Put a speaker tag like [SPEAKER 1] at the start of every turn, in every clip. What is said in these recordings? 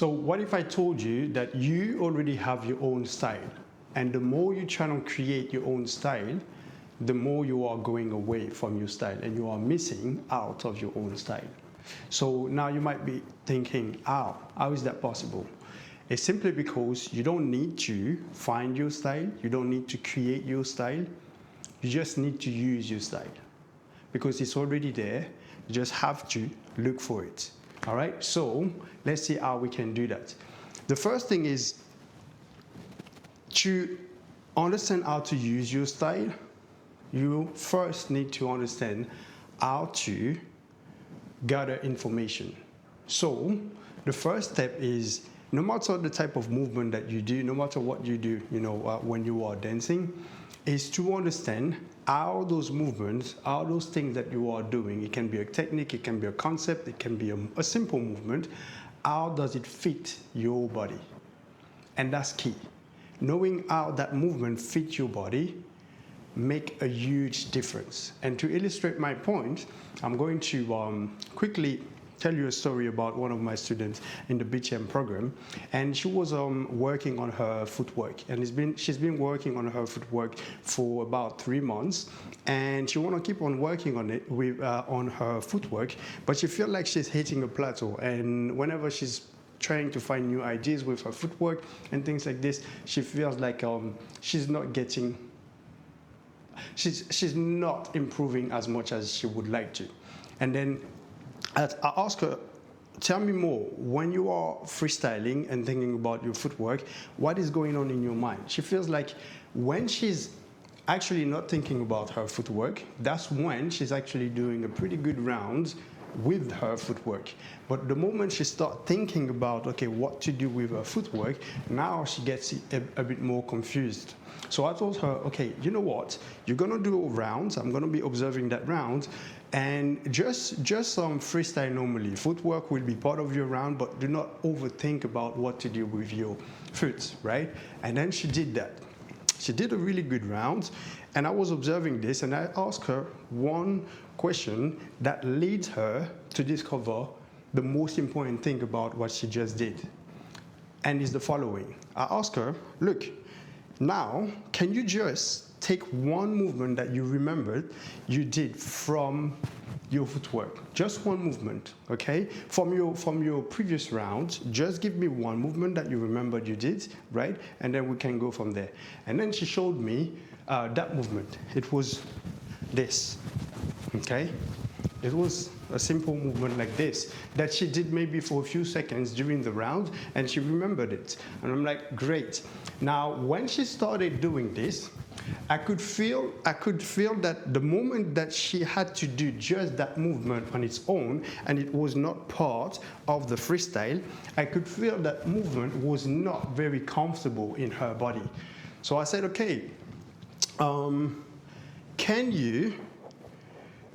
[SPEAKER 1] So what if I told you that you already have your own style, and the more you try to create your own style, the more you are going away from your style and you are missing out of your own style. So now you might be thinking, how is that possible? It's simply because you don't need to find your style, you don't need to create your style, you just need to use your style because it's already there. You just have to look for it. All right, so let's see how we can do that. The first thing is to understand how to use your style. You first need to understand how to gather information. So the first step is, no matter the type of movement that you do, no matter what you do, when you are dancing, is to understand how those movements, how those things that you are doing, it can be a technique, it can be a concept, it can be a simple movement, how does it fit your body? And that's key. Knowing how that movement fits your body make a huge difference. And to illustrate my point, I'm going to quickly tell you a story about one of my students in the BTM program, and she was working on her footwork, and she's been working on her footwork for about 3 months, and she want to keep on working on it on her footwork, but she feels like she's hitting a plateau, and whenever she's trying to find new ideas with her footwork and things like this, she feels like she's not improving as much as she would like to. And then I asked her, tell me more, when you are freestyling and thinking about your footwork, what is going on in your mind? She feels like when she's actually not thinking about her footwork, that's when she's actually doing a pretty good round with her footwork. But the moment she starts thinking about, okay, what to do with her footwork, now she gets a bit more confused. So I told her, okay, you know what? You're gonna do rounds. I'm gonna be observing that round, and just some freestyle normally. Footwork will be part of your round, but do not overthink about what to do with your foot, right? And then she did that. She did a really good round, and I was observing this, and I asked her one question that leads her to discover the most important thing about what she just did. And it's the following. I asked her, look, now, can you just take one movement that you remembered you did from your footwork? Just one movement, okay? From your previous round, just give me one movement that you remembered you did, right? And then we can go from there. And then she showed me that movement. It was this, okay? It was a simple movement like this that she did maybe for a few seconds during the round, and she remembered it. And I'm like, great. Now, when she started doing this, I could feel that the moment that she had to do just that movement on its own, and it was not part of the freestyle, I could feel that movement was not very comfortable in her body. So I said, okay, can you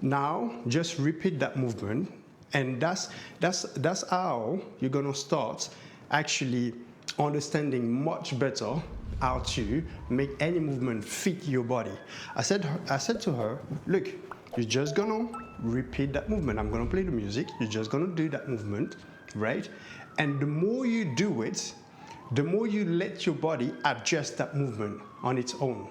[SPEAKER 1] now just repeat that movement? And that's how you're gonna start actually understanding much better how to make any movement fit your body. I said to her, look, you're just gonna repeat that movement. I'm gonna play the music, you're just gonna do that movement, right? And the more you do it, the more you let your body adjust that movement on its own,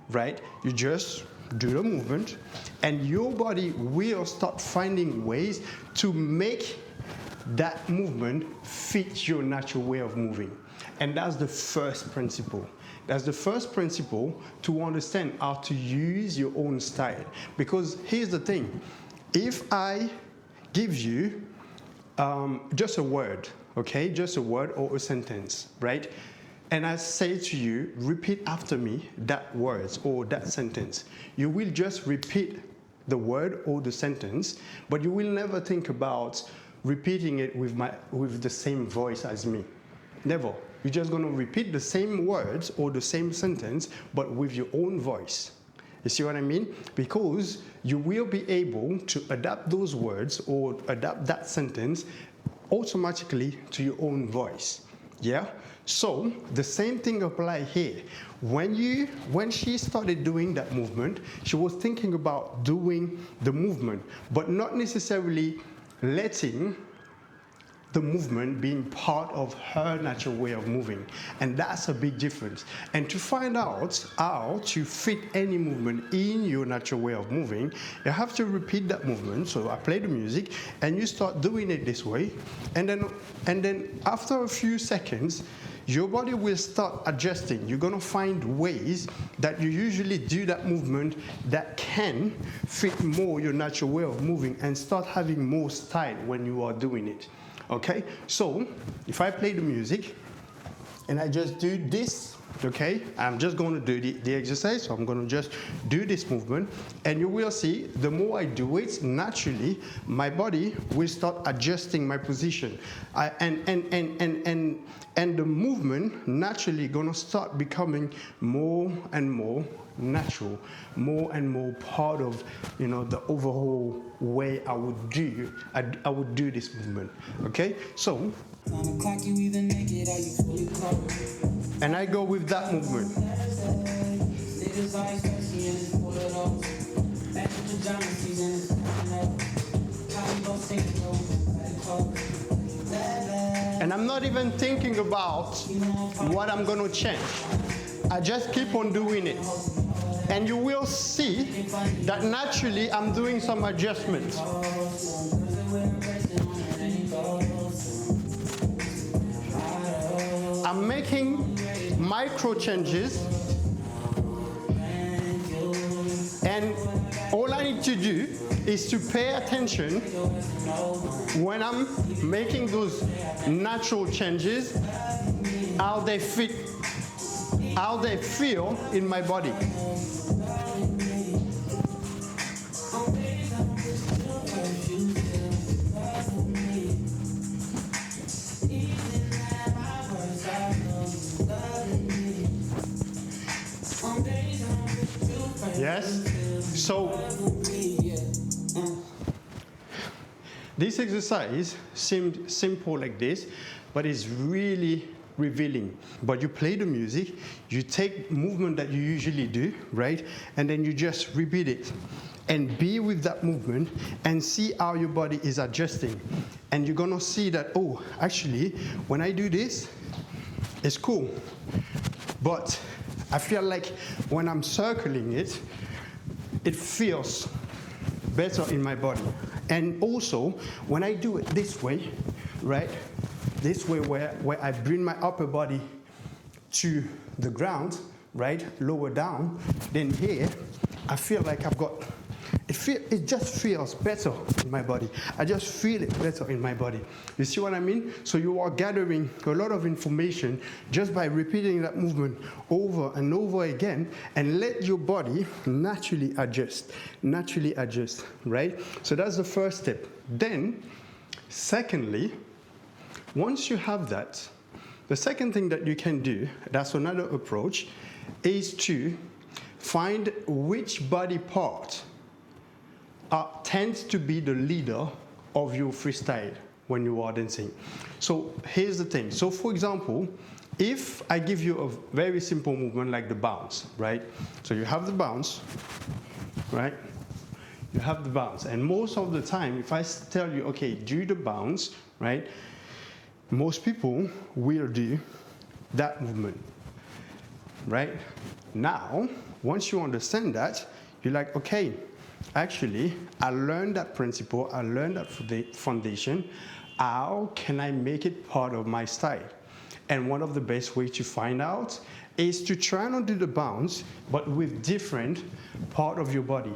[SPEAKER 1] right? You just do the movement, and your body will start finding ways to make that movement fit your natural way of moving. And that's the first principle. That's the first principle to understand how to use your own style. Because here's the thing, if I give you just a word, okay, just a word or a sentence, right? And I say to you, repeat after me that word or that sentence. You will just repeat the word or the sentence, but you will never think about repeating it with the same voice as me. Never. You're just going to repeat the same words or the same sentence, but with your own voice. You see what I mean? Because you will be able to adapt those words or adapt that sentence automatically to your own voice. Yeah? So the same thing applies here. When she started doing that movement, she was thinking about doing the movement, but not necessarily letting the movement being part of her natural way of moving. And that's a big difference. And to find out how to fit any movement in your natural way of moving, you have to repeat that movement. So I play the music and you start doing it this way. And then after a few seconds, your body will start adjusting. You're going to find ways that you usually do that movement that can fit more your natural way of moving and start having more style when you are doing it. Okay? So, if I play the music and I just do this, okay? I'm just going to do the exercise, so I'm going to just do this movement, and you will see the more I do it, naturally, my body will start adjusting my position. And the movement naturally going to start becoming more and more natural, more and more part of, you know, the overall way I would do this movement. Okay, so, and I go with that movement. And I'm not even thinking about what I'm going to change. I just keep on doing it. And you will see that naturally I'm doing some adjustments. I'm making micro changes. And all I need to do is to pay attention when I'm making those natural changes, how they fit, how they feel in my body. Yes? So, this exercise seemed simple like this, but it's really revealing. But you play the music, you take movement that you usually do, right? And then you just repeat it. And be with that movement and see how your body is adjusting. And you're gonna see that, oh, actually, when I do this, it's cool. But I feel like when I'm circling it, it feels better in my body. And also, when I do it this way, right? This way where I bring my upper body to the ground, right? Lower down, then here, I feel like I've got, it just feels better in my body. I just feel it better in my body. You see what I mean? So you are gathering a lot of information just by repeating that movement over and over again, and let your body naturally adjust, right? So that's the first step. Then, secondly, once you have that, the second thing that you can do, that's another approach, is to find which body part tends to be the leader of your freestyle when you are dancing. So here's the thing. So for example, if I give you a very simple movement like the bounce, right? So you have the bounce, right? You have the bounce. And most of the time, if I tell you, okay, do the bounce, right? Most people will do that movement, right? Now, once you understand that, you're like, okay, actually, I learned that principle, I learned that foundation. How can I make it part of my style? And one of the best ways to find out is to try not to do the bounce, but with different part of your body,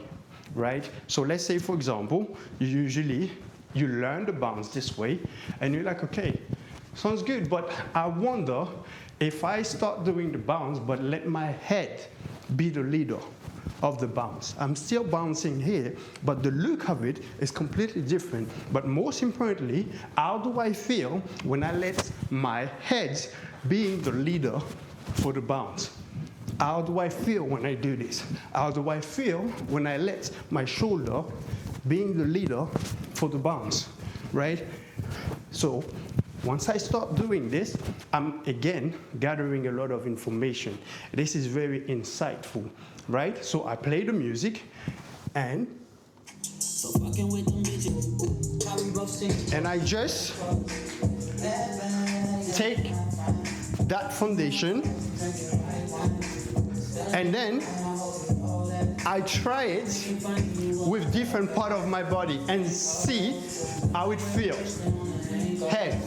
[SPEAKER 1] right? So let's say, for example, you learn the bounce this way, and you're like, okay, sounds good, but I wonder if I start doing the bounce, but let my head be the leader of the bounce. I'm still bouncing here, but the look of it is completely different. But most importantly, how do I feel when I let my head being the leader for the bounce? How do I feel when I do this? How do I feel when I let my shoulder being the leader for the bounce, right? So once I start doing this, I'm again gathering a lot of information. This is very insightful, right? So I play the music and I just take that foundation, and then I try it with different part of my body and see how it feels. Head.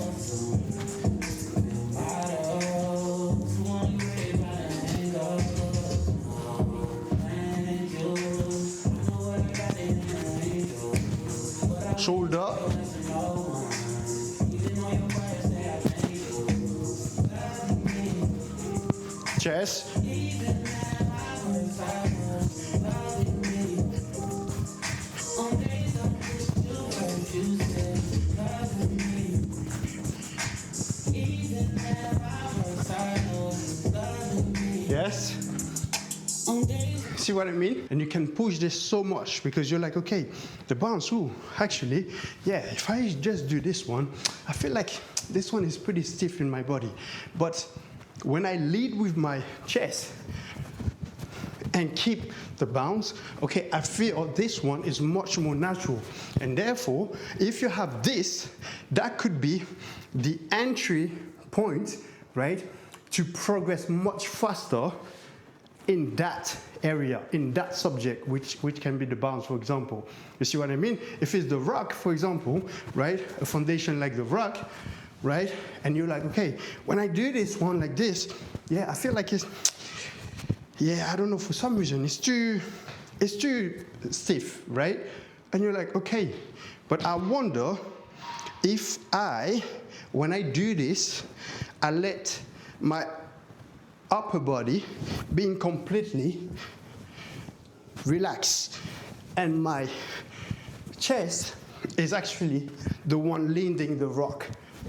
[SPEAKER 1] Shoulder. Chest. Yes. See what I mean? And you can push this so much because you're like, okay, the bounce, ooh, actually, yeah, if I just do this one, I feel like this one is pretty stiff in my body. But when I lead with my chest and keep the bounce, okay, I feel this one is much more natural. And therefore, if you have this, that could be the entry point, right, to progress much faster in that area, in that subject, which can be the bounce, for example. You see what I mean? If it's the rock, for example, right, a foundation like the rock, right, and you're like, okay, when I do this one like this, yeah, I feel like it's, yeah, I don't know, for some reason, it's too stiff, right? And you're like, okay, but I wonder if when I do this, I let my upper body being completely relaxed, and my chest is actually the one leading the rock,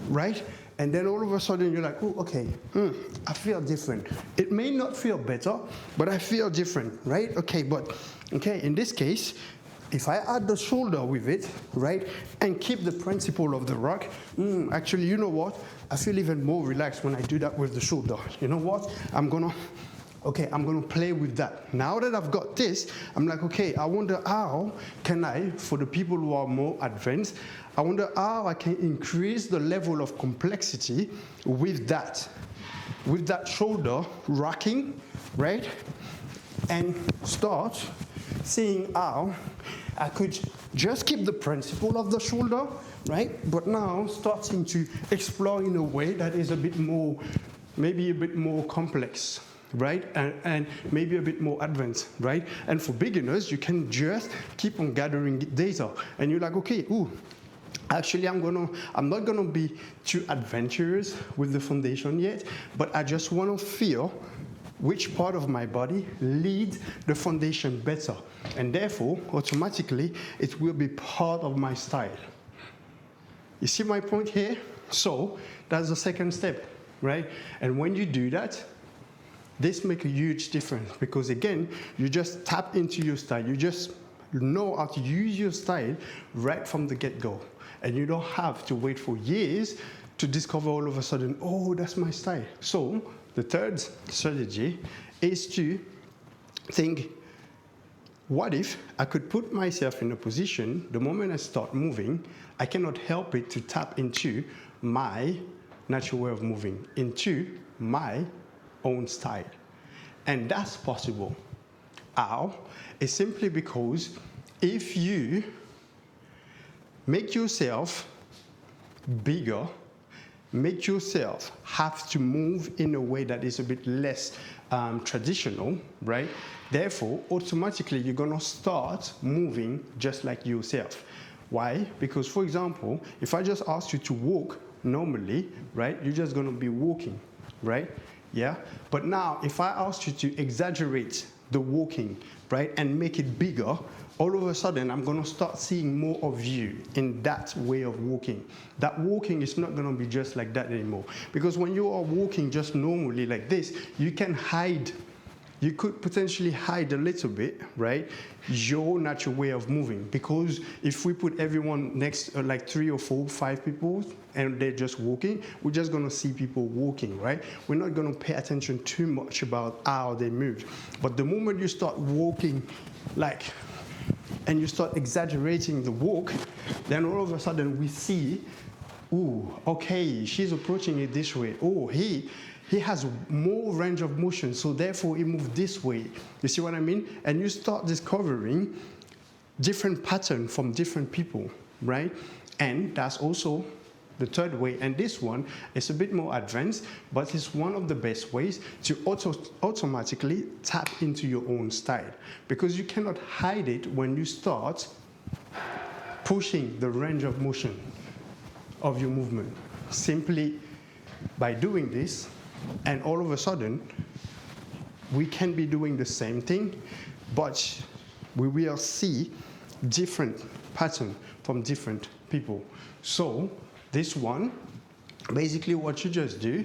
[SPEAKER 1] right? And then all of a sudden you're like, oh, okay, I feel different. It may not feel better, but I feel different, right? Okay, but okay, in this case, if I add the shoulder with it, right, and keep the principle of the rock, actually, you know what? I feel even more relaxed when I do that with the shoulder. You know what? I'm gonna play with that. Now that I've got this, I'm like, okay, I wonder how can I, for the people who are more advanced, I wonder how I can increase the level of complexity with that shoulder rocking, right? And start seeing how I could just keep the principle of the shoulder, right? But now starting to explore in a way that is a bit more, maybe a bit more complex, right? And maybe a bit more advanced, right? And for beginners, you can just keep on gathering data. And you're like, okay, actually, I'm not gonna be too adventurous with the foundation yet, but I just wanna feel which part of my body leads the foundation better. And therefore, automatically, it will be part of my style. You see my point here? So that's the second step, right? And when you do that, this makes a huge difference because again, you just tap into your style. You just know how to use your style right from the get-go. And you don't have to wait for years to discover all of a sudden, oh, that's my style. So the third strategy is to think, what if I could put myself in a position, the moment I start moving, I cannot help it to tap into my natural way of moving, into my own style. And that's possible. How? It's simply because if you make yourself bigger, make yourself have to move in a way that is a bit less traditional, right? Therefore, automatically, you're gonna start moving just like yourself. Why? Because, for example, if I just ask you to walk normally, right, you're just gonna be walking, right? Yeah? But now, if I ask you to exaggerate the walking, right, and make it bigger, all of a sudden, I'm gonna start seeing more of you in that way of walking. That walking is not gonna be just like that anymore. Because when you are walking just normally like this, you can hide. You could potentially hide a little bit, right, your natural way of moving. Because if we put everyone next, like 3 or 4, 5 people, and they're just walking, we're just gonna see people walking, right? We're not gonna pay attention too much about how they move. But the moment you start walking like, and you start exaggerating the walk, then all of a sudden we see ooh, okay, she's approaching it this way. Oh, he has more range of motion, so therefore he moved this way. You see what I mean? And you start discovering different patterns from different people, right? And that's also the third way, and this one is a bit more advanced, but it's one of the best ways to automatically tap into your own style, because you cannot hide it when you start pushing the range of motion of your movement simply by doing this. And all of a sudden we can be doing the same thing, but we will see different patterns from different people. So this one, basically what you just do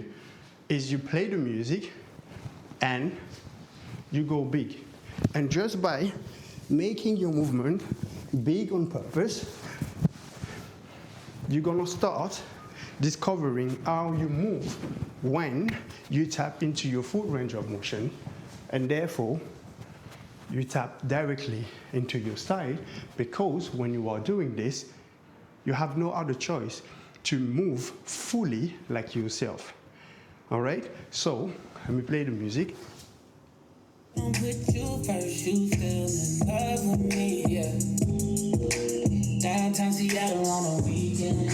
[SPEAKER 1] is you play the music and you go big. And just by making your movement big on purpose, you're gonna start discovering how you move when you tap into your full range of motion, and therefore you tap directly into your style, because when you are doing this, you have no other choice to move fully like yourself. All right, so let me play the music.
[SPEAKER 2] Put you first, you still in love with me, yeah. Downtown Seattle on a weekend.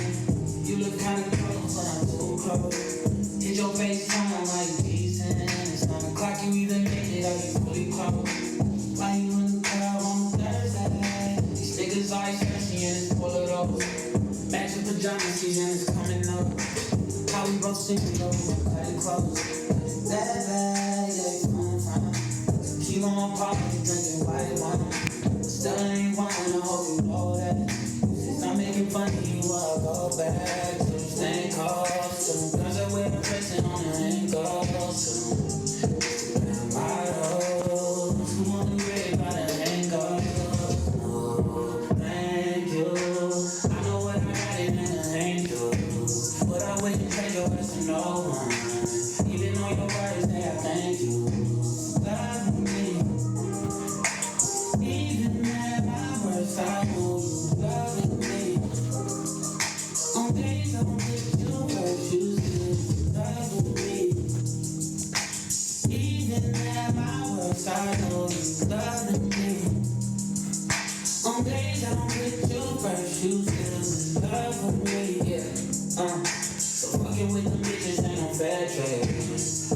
[SPEAKER 2] You look kinda close, but I'm too close. Hit your face time like decent. It's 9 o'clock, you either made it or you fully close. Why you in the crowd on Thursday? These niggas always thirsty and it's full of those. Matching pajama season is coming up. How we both singing over, cut it close. Yeah, fine. Keep on popping, drinking white wine. Still ain't wine, I hope you know that. Since I'm making fun of you, I'll go back to the same costume. Guns are with a person on the ankle soon. My rose, who only read by the angle. Oh, thank you. I know what I got in an angel, but I wouldn't trade your best to no one. Even though your words say I thank you. Love me. Even at my worst, I know you love me. On days I don't think you first, you still love me. Even at my worst, I know you love me. On days I don't put you first, you still love me, yeah. So fucking with them bitches ain't no fair trade.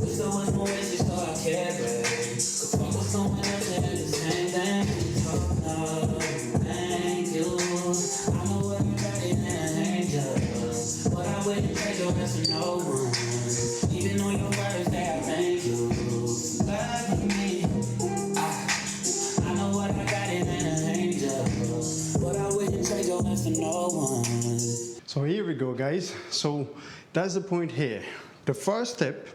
[SPEAKER 2] Wish there was more ways so I can't break. Could fuck with someone else and do the same thing. Oh no, thank you. I know what I got in an angel, but I wouldn't trade your best for no one. Even on your words that I thank you. Love me. I know what I got in an angel, but I wouldn't trade your best for no one.
[SPEAKER 1] So here we go, guys. So that's the point here. The first step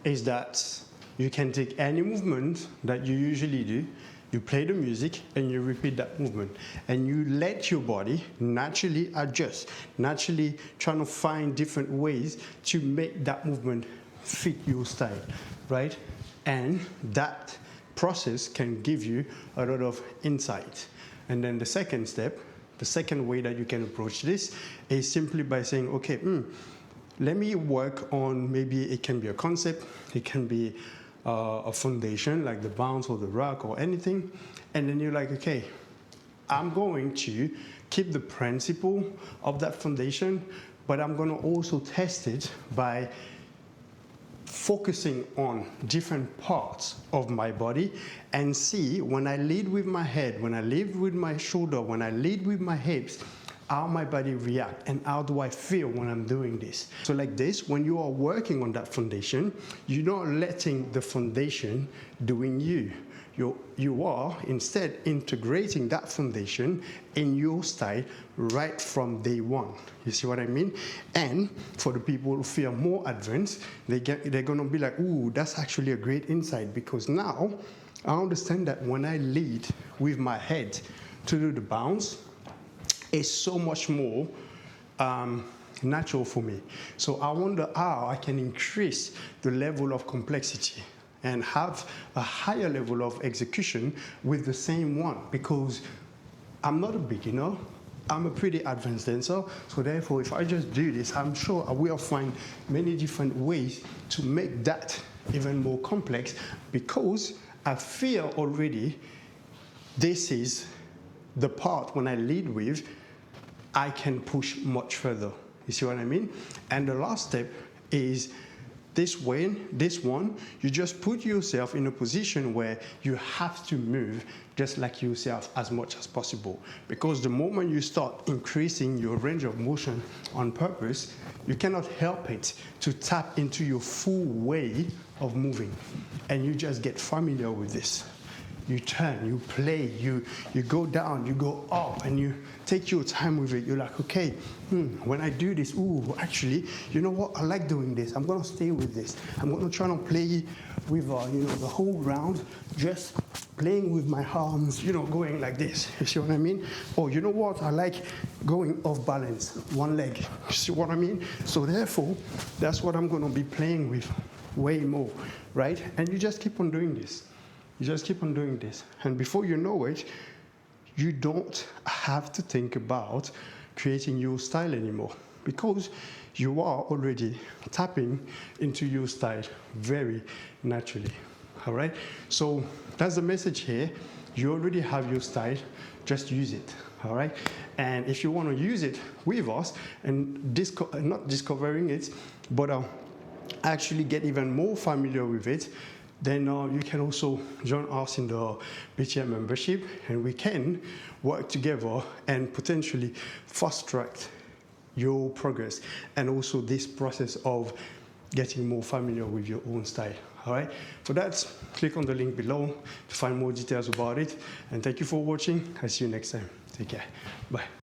[SPEAKER 1] is that you can take any movement that you usually do, you play the music and you repeat that movement, and you let your body naturally adjust, naturally trying to find different ways to make that movement fit your style, right? And that process can give you a lot of insight. And then the second step, the second way that you can approach this is simply by saying, okay, let me work on, maybe it can be a concept, it can be a foundation like the bounce or the rock or anything. And then you're like, okay, I'm going to keep the principle of that foundation, but I'm going to also test it by focusing on different parts of my body and see when I lead with my head, when I lead with my shoulder, when I lead with my hips, how my body react and how do I feel when I'm doing this. So like this, when you are working on that foundation, you're not letting the foundation doing you. You are instead integrating that foundation in your style right from day one. You see what I mean? And for the people who feel more advanced, they're gonna be like, ooh, that's actually a great insight, because now I understand that when I lead with my head to do the bounce, it's so much more natural for me. So I wonder how I can increase the level of complexity and have a higher level of execution with the same one, because I'm not a beginner, I'm a pretty advanced dancer, so therefore if I just do this, I'm sure I will find many different ways to make that even more complex, because I feel already this is the part when I lead with, I can push much further. You see what I mean? And the last step is this one, you just put yourself in a position where you have to move just like yourself as much as possible. Because the moment you start increasing your range of motion on purpose, you cannot help it to tap into your full way of moving. And you just get familiar with this. You turn, you play, you go down, you go up, and you take your time with it. You're like, okay, when I do this, actually, you know what? I like doing this. I'm gonna stay with this. I'm gonna try to play with, the whole round, just playing with my arms, going like this. You see what I mean? Or you know what? I like going off balance, one leg. You see what I mean? So therefore, that's what I'm gonna be playing with way more, right? And you just keep on doing this. You just keep on doing this. And before you know it, you don't have to think about creating your style anymore, because you are already tapping into your style very naturally. All right? So that's the message here. You already have your style, just use it. All right? And if you want to use it with us and not discovering it, but actually get even more familiar with it, then you can also join us in the BTM membership, and we can work together and potentially fast track your progress and also this process of getting more familiar with your own style. All right? For that, click on the link below to find more details about it. And thank you for watching. I'll see you next time. Take care. Bye.